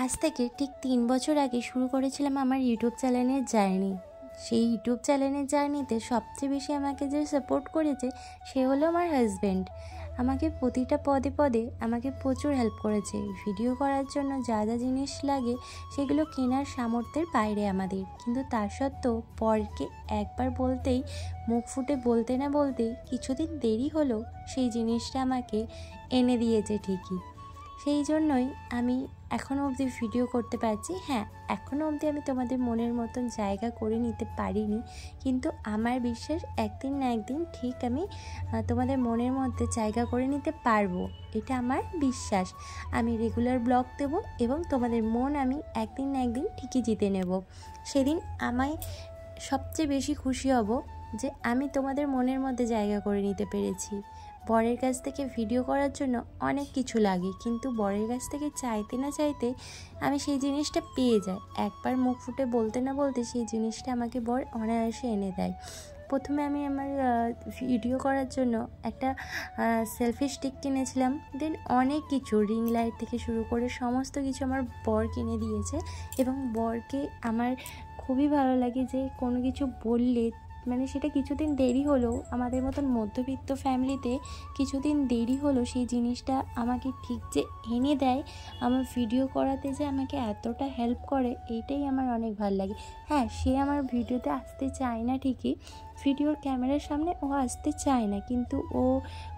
আজ থেকে ঠিক ৩ বছর আগে শুরু করেছিলাম আমার ইউটিউব চ্যানেলের জার্নি। সেই ইউটিউব চ্যানেলের জার্নিতে সবচেয়ে বেশি আমাকে যে সাপোর্ট করেছে সে হলো আমার হাজব্যান্ড। আমাকে প্রতিটা পদে পদে আমাকে প্রচুর হেল্প করেছে। ভিডিও করার জন্য যা যা জিনিস লাগে সেগুলো কেনার সামর্থ্যের বাইরে আমাদের, কিন্তু তার সত্ত্বেও পরকে একবার বলতেই মুখ ফুটে বলতে না বলতেই কিছুদিন দেরি হলো সেই জিনিসটা আমাকে এনে দিয়েছে ঠিকই। সেই জন্যই আমি এখনও অবধি ভিডিও করতে পারছি। হ্যাঁ, এখনও অবধি আমি তোমাদের মনের মতন জায়গা করে নিতে পারিনি, কিন্তু আমার বিশ্বাস একদিন না একদিন ঠিক আমি তোমাদের মনের মধ্যে জায়গা করে নিতে পারবো। এটা আমার বিশ্বাস। আমি রেগুলার ব্লগ দেবো এবং তোমাদের মন আমি একদিন না একদিন ঠিকই জিতে নেব। সেদিন আমায় সবচেয়ে বেশি খুশি হব যে আমি তোমাদের মনের মধ্যে জায়গা করে নিতে পেরেছি। বরের কাছ থেকে ভিডিও করার জন্য অনেক কিছু লাগে, কিন্তু বরের কাছ থেকে চাইতে না চাইতে আমি সেই জিনিসটা পেয়ে যাই। একবার মুখ ফুটে বলতে না বলতে সেই জিনিসটা আমাকে বর অনায়াসে এনে দেয়। প্রথমে আমি আমার ভিডিও করার জন্য একটা সেলফি স্টিক কিনেছিলাম, দেন অনেক কিছু রিং লাইট থেকে শুরু করে সমস্ত কিছু আমার বর কিনে দিয়েছে। এবং বরকে আমার খুবই ভালো লাগে যে কোনো কিছু বললে মানে সেটা কিছুদিন দেরি হলেও, আমাদের মতন মধ্যবিত্ত ফ্যামিলিতে কিছুদিন দেরি হলেও সেই জিনিসটা আমাকে ঠিক যে এনে দেয়, আমার ভিডিও করাতে যে আমাকে এতটা হেল্প করে, এইটাই আমার অনেক ভালো লাগে। হ্যাঁ, সে আমার ভিডিওতে আসতে চায় না ঠিকই, ভিডিওর ক্যামেরার সামনে ও আসতে চায় না, কিন্তু ও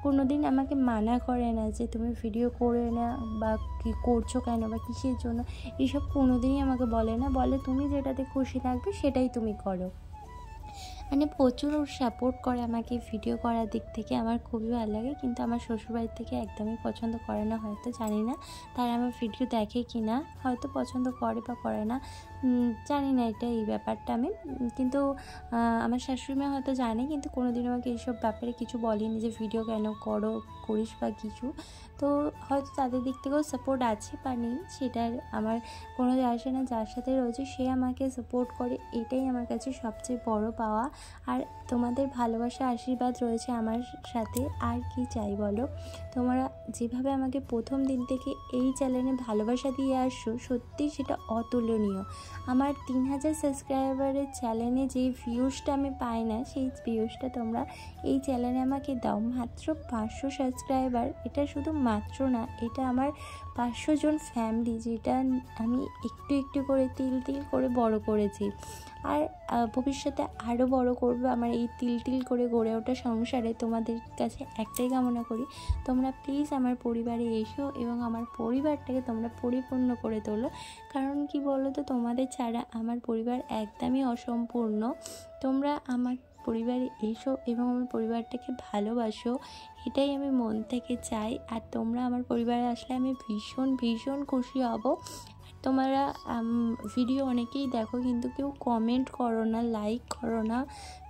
কোনো দিন আমাকে মানা করে না যে তুমি ভিডিও করে না বা কী করছো কেন বা কিসের জন্য, এইসব কোনো দিনই আমাকে বলে না। বলে তুমি যেটাতে খুশি থাকবে সেটাই তুমি করো। মানে প্রচুর সাপোর্ট করে আমাকে ভিডিও করার দিক থেকে, আমার খুবই ভালো লাগে। কিন্তু আমার শ্বশুরবাড়ির থেকে একদমই পছন্দ করে না, হয়তো জানি না তারা আমার ভিডিও দেখে কি না, হয়তো পছন্দ করে বা করে না, জানি না এটা এই ব্যাপারটা আমি। কিন্তু আমার শাশুড়িমা হয়তো জানে, কিন্তু কোনোদিন আমাকে এইসব ব্যাপারে কিছু বলেনি যে ভিডিও কেন করিস বা কিছু। তো হয়তো তাদের দিক থেকেও সাপোর্ট আছে বা নেই সেটার আমার কোনো যায় আসে না। যার সাথে রয়েছে সে আমাকে সাপোর্ট করে, এটাই আমার কাছে সবচেয়ে বড় পাওয়া। আর তোমাদের ভালোবাসা আশীর্বাদ রয়েছে আমার সাথে, আর কি চাই বলো। তোমরা যেভাবে আমাকে প্রথম দিন থেকে এই চ্যানেলে ভালোবাসা দিয়ে আসছো, সত্যি সেটা অতুলনীয়। আমার 3000 সাবস্ক্রাইবারের চ্যানেলে যে ভিউজটা আমি পাই না, সেই ভিউজটা তোমরা এই চ্যানেলে আমাকে দাও। মাত্র 500 সাবস্ক্রাইবার, এটা শুধু মাত্র না, এটা আমার 500 জন ফ্যামিলি, যেটা আমি একটু একটু করে তিল তিল করে বড় করেছি। আর ভবিষ্যতে আরও বড় করবো আমার এই তিল তিল করে গড়ে ওঠা সংসারে। তোমাদের কাছে একটাই কামনা করি, তোমরা প্লিজ আমার পরিবারে এসো এবং আমার পরিবারটাকে তোমরা পরিপূর্ণ করে তোলো। কারণ কি বলো তো, তোমাদের ছাড়া আমার পরিবার একদমই অসম্পূর্ণ। তোমরা আমার পরিবারে এসো এবং আমার পরিবারটাকে ভালোবাসো, এটাই আমি মন থেকে চাই। আর তোমরা আমার পরিবারে আসলে আমি ভীষণ ভীষণ খুশি হব। তোমরা ভিডিও অনেকেই দেখো কিন্তু কেউ কমেন্ট করো না, লাইক করো না।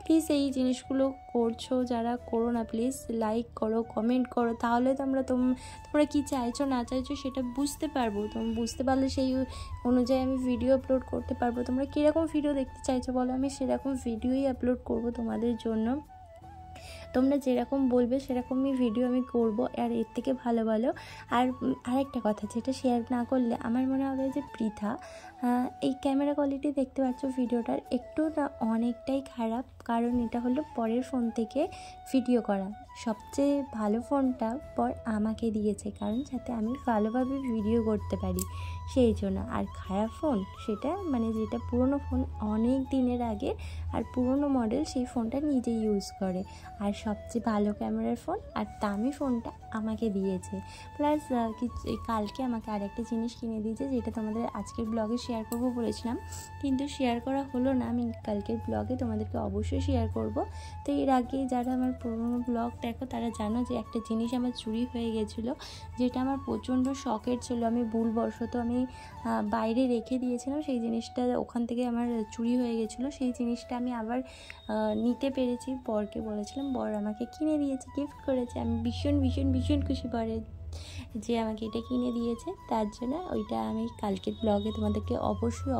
প্লিজ এই জিনিসগুলো করছো যারা, করো না প্লিজ। লাইক করো, কমেন্ট করো, তাহলে তোমরা কি চাইছো না চাইছো সেটা বুঝতে পারবো। তোমরা বুঝতে পারলে সেই অনুযায়ী আমি ভিডিও আপলোড করতে পারবো। তোমরা কীরকম ভিডিও দেখতে চাইছো বলো, আমি সেরকম ভিডিওই আপলোড করব তোমাদের জন্য। তোমরা যেরকম বলবে সেরকমই ভিডিও আমি করব, আর এর থেকে ভালো ভালো। আর আরেকটা কথা যেটা শেয়ার না করলে আমার মনে হবে যে বৃথা। এই ক্যামেরা কোয়ালিটি দেখতে পাচ্ছ ভিডিওটার, একটু না অনেকটাই খারাপ, কারণ এটা হলো পরের ফোন থেকে ভিডিও করা। সবচেয়ে ভালো ফোনটা পর আমাকে দিয়েছে, কারণ যাতে আমি ভালোভাবে ভিডিও করতে পারি সেই জন্য। আর খারাপ ফোন সেটা মানে যেটা পুরনো ফোন অনেক দিনের আগে আর পুরনো মডেল, সেই ফোনটা নিজে ইউজ করে। আর সবচেয়ে ভালো ক্যামেরার ফোন আর দামি ফোনটা আমাকে দিয়েছে। প্লাস কালকে আমাকে আরেকটা জিনিস কিনে দিয়েছে, যেটা তোমাদের আজকের ব্লগে শেয়ার করবো বলেছিলাম, কিন্তু শেয়ার করা হলো না। আমি কালকের ব্লগে তোমাদেরকে অবশ্যই শেয়ার করব। তো এর আগে যারা আমার পুরোনো ব্লগ দেখো তারা জানো যে একটা জিনিস আমার চুরি হয়ে গেছিলো, যেটা আমার প্রচণ্ড শখের ছিল। আমি ভুলবশত আমি বাইরে রেখে দিয়েছিলাম, সেই জিনিসটা ওখান থেকে আমার চুরি হয়ে গেছিলো। সেই জিনিসটা আমি আবার নিতে পেরেছি, বরকে বলেছিলাম, বর আমাকে কিনে দিয়েছে, গিফট করেছে। আমি ভীষণ ভীষণ ভীষণ খুশি বরের যে আমাকে এটা কিনে দিয়েছে, তার জন্য ওইটা আমি কালকের ব্লগে তোমাদেরকে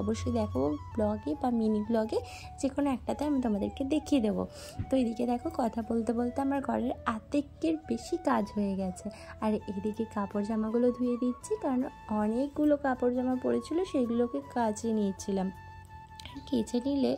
অবশ্যই দেখাবো, ব্লগে বা মিনি ব্লগে যে কোনো একটাতে আমি তোমাদেরকে দেখিয়ে দেবো। তো এদিকে দেখো কথা বলতে বলতে আমার ঘরের অর্ধেকের বেশি কাজ হয়ে গেছে। আর এদিকে কাপড় জামাগুলো ধুয়ে দিচ্ছি, কারণ অনেকগুলো কাপড় জামা পড়েছিল, সেগুলোকে কাচে নিয়েছিলাম। কেচে নিলে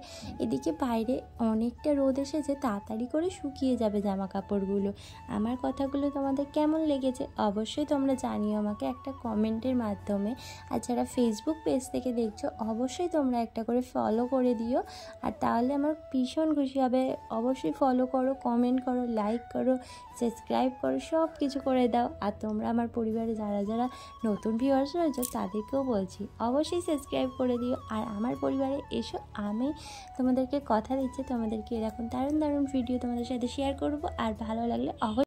এদিকে বাইরে অনেকটা রোদ এসেছে, তাড়াতাড়ি করে শুকিয়ে যাবে জামা কাপড়গুলো। আমার কথাগুলো তোমাদের কেমন লেগেছে অবশ্যই তোমরা জানিও আমাকে একটা কমেন্টের মাধ্যমে। আর যারা ফেসবুক পেজ থেকে দেখছো অবশ্যই তোমরা একটা করে ফলো করে দিও, আর তাহলে আমার ভীষণ খুশি হবে। অবশ্যই ফলো করো, কমেন্ট করো, লাইক করো, সাবস্ক্রাইব করো, সব কিছু করে দাও। আর তোমরা আমার পরিবারে যারা যারা নতুন ভিউয়ার্স রয়েছে তাদেরকেও বলছি অবশ্যই সাবস্ক্রাইব করে দিও। আর আমার পরিবারে এসো, আমি তোমাদেরকে কথা দিচ্ছি তোমাদেরকে এরকম দারুণ ভিডিও তোমাদের সাথে শেয়ার করব। আর ভালো লাগলে অবশ্যই